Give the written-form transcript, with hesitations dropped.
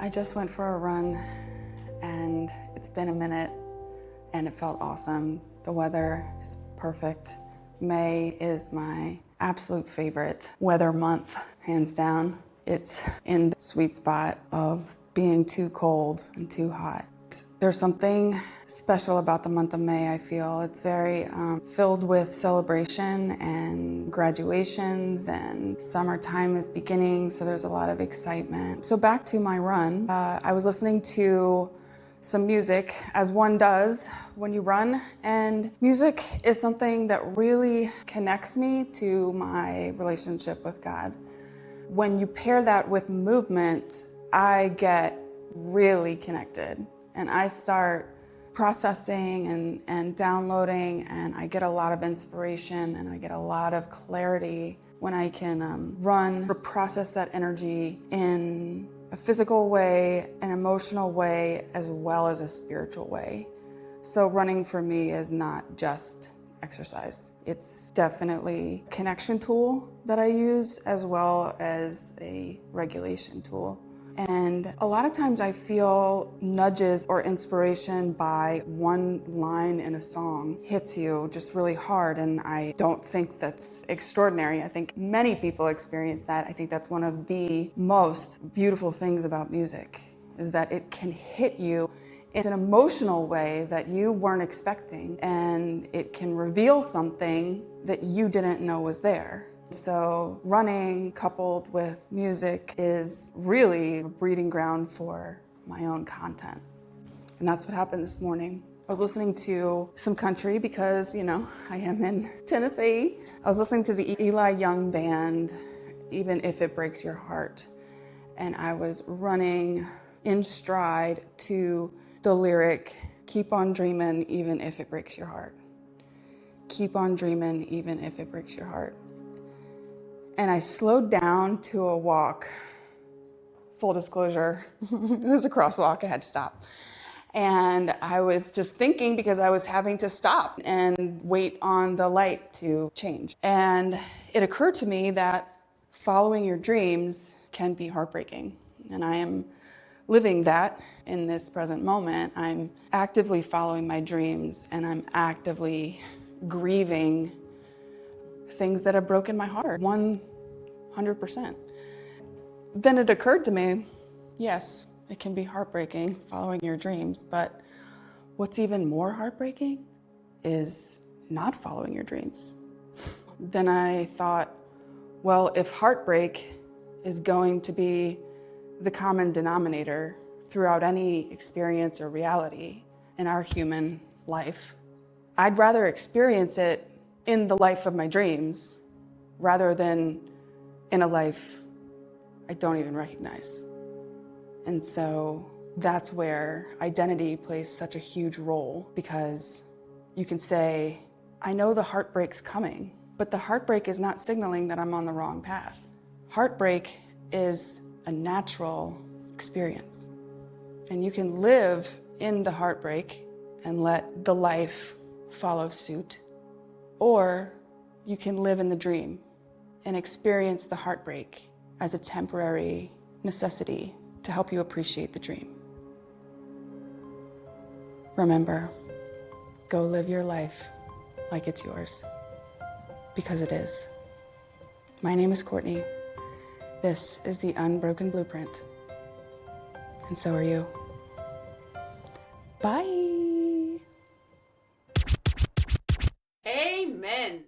I just went for a run and it's been a minute and it felt awesome. The weather is perfect. May is my absolute favorite weather month, hands down. It's in the sweet spot of being too cold and too hot. There's something special about the month of May, I feel. It's very filled with celebration and graduations, and summertime is beginning, so there's a lot of excitement. So back to my run, I was listening to some music, as one does when you run, and music is something that really connects me to my relationship with God. When you pair that with movement, I get really connected. And I start processing and downloading, and I get a lot of inspiration and I get a lot of clarity when I can run or process that energy in a physical way, an emotional way, as well as a spiritual way. So running for me is not just exercise. It's definitely a connection tool that I use, as well as a regulation tool. And a lot of times I feel nudges or inspiration by one line in a song hits you just really hard, and I don't think that's extraordinary. I think many people experience that. I think that's one of the most beautiful things about music, is that it can hit you in an emotional way that you weren't expecting, and it can reveal something that you didn't know was there. So running coupled with music is really a breeding ground for my own content. And that's what happened this morning. I was listening to some country because, I am in Tennessee. I was listening to the Eli Young band, Even If It Breaks Your Heart. And I was running in stride to the lyric, keep on dreaming even if it breaks your heart. Keep on dreaming even if it breaks your heart. And I slowed down to a walk. Full disclosure, it was a crosswalk, I had to stop. And I was just thinking, because I was having to stop and wait on the light to change. And it occurred to me that following your dreams can be heartbreaking. And I am living that in this present moment. I'm actively following my dreams, and I'm actively grieving things that have broken my heart, 100%. Then it occurred to me, yes, it can be heartbreaking following your dreams, but what's even more heartbreaking is not following your dreams. Then I thought, well, if heartbreak is going to be the common denominator throughout any experience or reality in our human life, I'd rather experience it in the life of my dreams rather than in a life I don't even recognize. And so that's where identity plays such a huge role, because you can say, I know the heartbreak's coming, but the heartbreak is not signaling that I'm on the wrong path. Heartbreak is a natural experience. And you can live in the heartbreak and let the life follow suit. Or you can live in the dream and experience the heartbreak as a temporary necessity to help you appreciate the dream. Remember, go live your life like it's yours, because it is. My name is Courtney. This is the Unbroken Blueprint, and so are you. Bye. Amen.